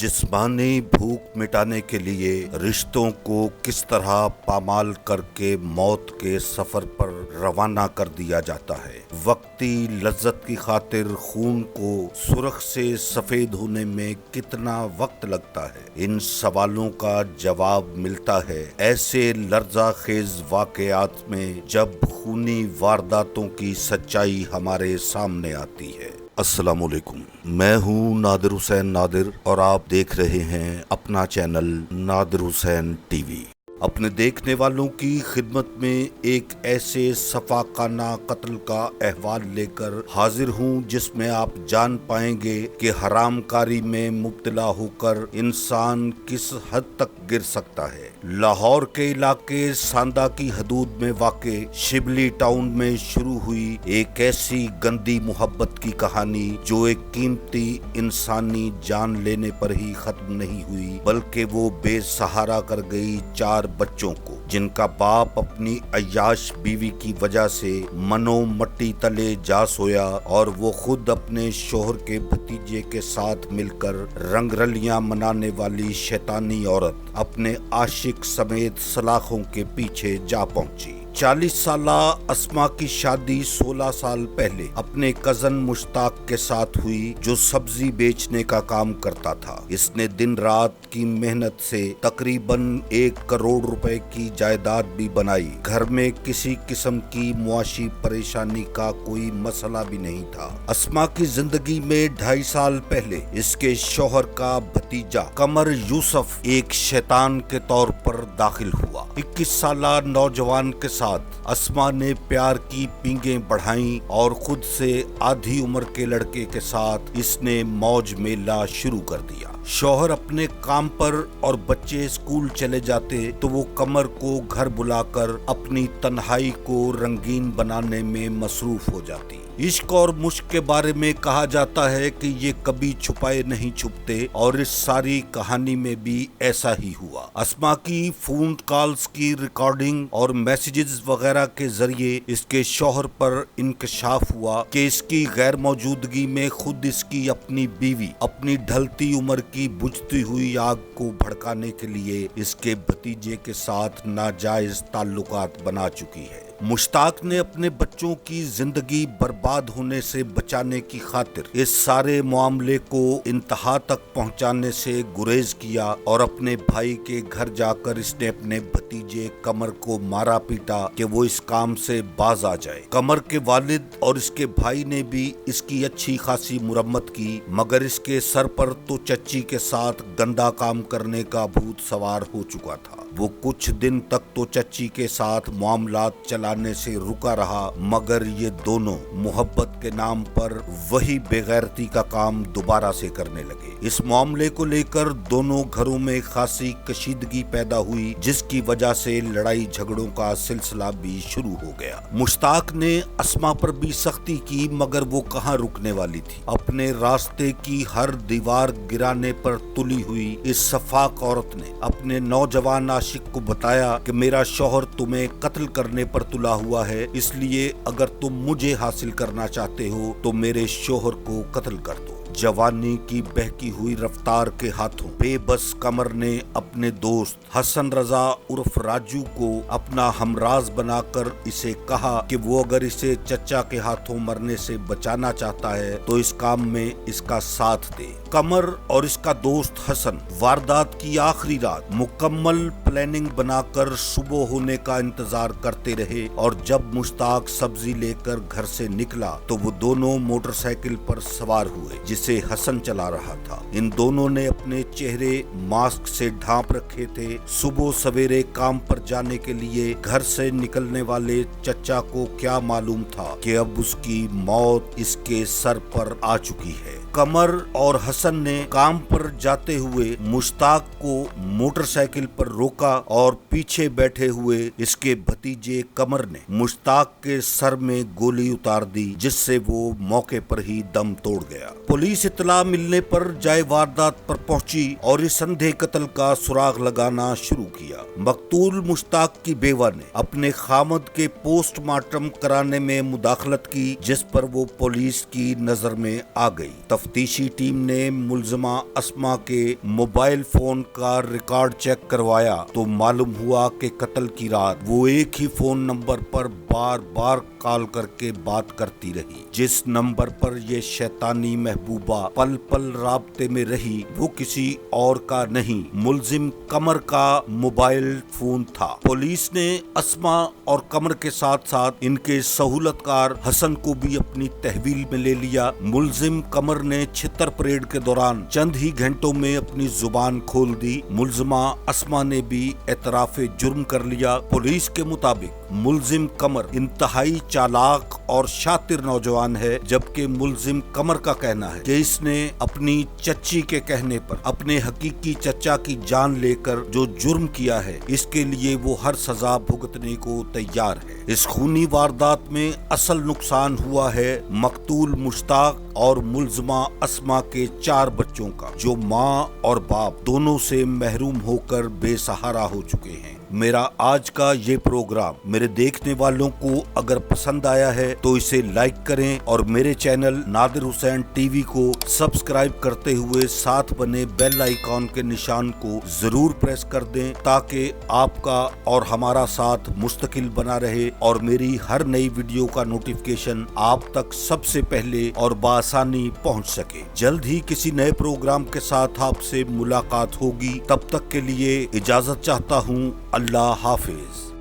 जिस्मानी भूख मिटाने के लिए रिश्तों को किस तरह पामाल करके मौत के सफर पर रवाना कर दिया जाता है। वक्ती लज्जत की खातिर खून को सुर्ख से सफेद होने में कितना वक्त लगता है, इन सवालों का जवाब मिलता है ऐसे लर्जा खेज वाकयात में जब खूनी वारदातों की सच्चाई हमारे सामने आती है। अस्सलामुअलैकुम, मैं हूँ नादिर हुसैन नादिर और आप देख रहे हैं अपना चैनल नादिर हुसैन टीवी। अपने देखने वालों की खिदमत में एक ऐसे सफाकाना कत्ल का अहवाल लेकर हाजिर हूँ जिसमें आप जान पाएंगे कि हरामकारी में मुब्तला होकर इंसान किस हद तक गिर सकता है। लाहौर के इलाके सांदा की हदूद में वाक़े शिबली टाउन में शुरू हुई एक ऐसी गंदी मोहब्बत की कहानी जो एक कीमती इंसानी जान लेने पर ही खत्म नहीं हुई, बल्कि वो बेसहारा कर गई 4 बच्चों को, जिनका बाप अपनी अय्याश बीवी की वजह से मनो मट्टी तले जा सोया और वो खुद अपने शोहर के भतीजे के साथ मिलकर रंगरलियां मनाने वाली शैतानी औरत अपने आशिक समेत सलाखों के पीछे जा पहुंची। 40 साला अस्मा की शादी 16 साल पहले अपने कजन मुश्ताक के साथ हुई जो सब्जी बेचने का काम करता था। इसने दिन रात की मेहनत से तकरीबन 1 करोड़ रुपए की जायदाद भी बनाई। घर में किसी किस्म की मुआशी परेशानी का कोई मसला भी नहीं था। अस्मा की जिंदगी में 2.5 साल पहले इसके शौहर का भतीजा कमर यूसुफ एक शैतान के तौर पर दाखिल हुआ। 21 साला नौजवान के साथ अस्मा ने प्यार की पींगें बढ़ाईं और खुद से आधी उम्र के लड़के के साथ इसने मौज मेला शुरू कर दिया। शौहर अपने काम पर और बच्चे स्कूल चले जाते तो वो कमर को घर बुलाकर अपनी तन्हाई को रंगीन बनाने में मसरूफ हो जाती। इश्क और मुश्क के बारे में कहा जाता है कि ये कभी छुपाए नहीं छुपते और इस सारी कहानी में भी ऐसा ही हुआ। अस्मा की फोन कॉल्स की रिकॉर्डिंग और मैसेजेस वगैरह के जरिए इसके शौहर पर इंकशाफ हुआ कि इसकी गैर मौजूदगी में खुद इसकी अपनी बीवी अपनी ढलती उम्र की बुझती हुई आग को भड़काने के लिए इसके भतीजे के साथ नाजायज ताल्लुकात बना चुकी है। मुश्ताक ने अपने बच्चों की जिंदगी बर्बाद होने से बचाने की खातिर इस सारे मामले को इंतहा तक पहुंचाने से गुरेज किया और अपने भाई के घर जाकर इसने अपने भतीजे कमर को मारा पीटा कि वो इस काम से बाज आ जाए। कमर के वालिद और इसके भाई ने भी इसकी अच्छी खासी मुरम्मत की, मगर इसके सर पर तो चच्ची के साथ गंदा काम करने का भूत सवार हो चुका था। वो कुछ दिन तक तो चच्ची के साथ मामलात चलाने से रुका रहा, मगर ये दोनों मोहब्बत के नाम पर वही बेगैरती का काम दोबारा से करने लगे। इस मामले को लेकर दोनों घरों में खासी कशीदगी पैदा हुई, जिसकी वजह से लड़ाई झगड़ों का सिलसिला भी शुरू हो गया। मुश्ताक ने अस्मा पर भी सख्ती की, मगर वो कहाँ रुकने वाली थी। अपने रास्ते की हर दीवार गिराने पर तुली हुई इस सफाक औरत ने अपने नौजवान आशिक को बताया कि मेरा शौहर तुम्हें कत्ल करने पर तुला हुआ है, इसलिए अगर तुम मुझे हासिल करना चाहते हो तो मेरे शौहर को कत्ल कर दो। जवानी की बहकी हुई रफ्तार के हाथों बेबस कमर ने अपने दोस्त हसन रजा उर्फ राजू को अपना हमराज बनाकर इसे कहा कि वो अगर इसे चचा के हाथों मरने से बचाना चाहता है तो इस काम में इसका साथ दे। कमर और इसका दोस्त हसन वारदात की आखिरी रात मुकम्मल प्लानिंग बनाकर सुबह होने का इंतजार करते रहे और जब मुश्ताक सब्जी लेकर घर से निकला तो वो दोनों मोटरसाइकिल पर सवार हुए जिसे हसन चला रहा था। इन दोनों ने अपने चेहरे मास्क से ढांप रखे थे। सुबह सवेरे काम पर जाने के लिए घर से निकलने वाले चचा को क्या मालूम था कि अब उसकी मौत इसके सर पर आ चुकी है। कमर और हसन ने काम पर जाते हुए मुश्ताक को मोटरसाइकिल पर रोका और पीछे बैठे हुए इसके भतीजे कमर ने मुश्ताक के सर में गोली उतार दी, जिससे वो मौके पर ही दम तोड़ गया। पुलिस इत्तला मिलने पर जाए वारदात पर पहुंची और इस अंधे कत्ल का सुराग लगाना शुरू किया। मकतूल मुश्ताक की बेवा ने अपने खामद के पोस्टमार्टम कराने में मुदाखलत की, जिस पर वो पुलिस की नजर में आ गई। तफ्तीशी टीम ने मुलजिमा अस्मा के मोबाइल फोन का रिकॉर्ड चेक करवाया तो मालूम हुआ कि कत्ल की रात वो एक ही फोन नंबर पर बार बार कॉल करके बात करती रही। जिस नंबर पर ये शैतानी महबूबा पल पल राब्ते में रही वो किसी और का नहीं, मुलजिम कमर का मोबाइल फोन था। पुलिस ने अस्मा और कमर के साथ साथ इनके सहूलतकार हसन को भी अपनी तहवील में ले लिया। मुलजिम कमर ने छितर परेड के दौरान चंद ही घंटों में अपनी जुबान खोल दी। मुलजिमा अस्मा ने भी एतराफे जुर्म कर लिया। पुलिस के मुताबिक मुलजिम कमर इंतहाई चालाक और शातिर नौजवान है, जबकि मुलजिम कमर का कहना है कि इसने अपनी चच्ची के कहने पर अपने हकीकी चचा की जान लेकर जो जुर्म किया है इसके लिए वो हर सजा भुगतने को तैयार है। इस खूनी वारदात में असल नुकसान हुआ है मकतूल मुश्ताक और मुलजिमा अस्मा के 4 बच्चों का, जो माँ और बाप दोनों से महरूम होकर बेसहारा हो चुके हैं। मेरा आज का ये प्रोग्राम मेरे देखने वालों को अगर पसंद आया है तो इसे लाइक करें और मेरे चैनल नादिर हुसैन टीवी को सब्सक्राइब करते हुए साथ बने बेल आइकॉन के निशान को जरूर प्रेस कर दें, ताकि आपका और हमारा साथ मुस्तकिल बना रहे और मेरी हर नई वीडियो का नोटिफिकेशन आप तक सबसे पहले और बआसानी पहुंच सके। जल्द ही किसी नए प्रोग्राम के साथ आपसे मुलाकात होगी। तब तक के लिए इजाजत चाहता हूँ। अल्लाह हाफिज।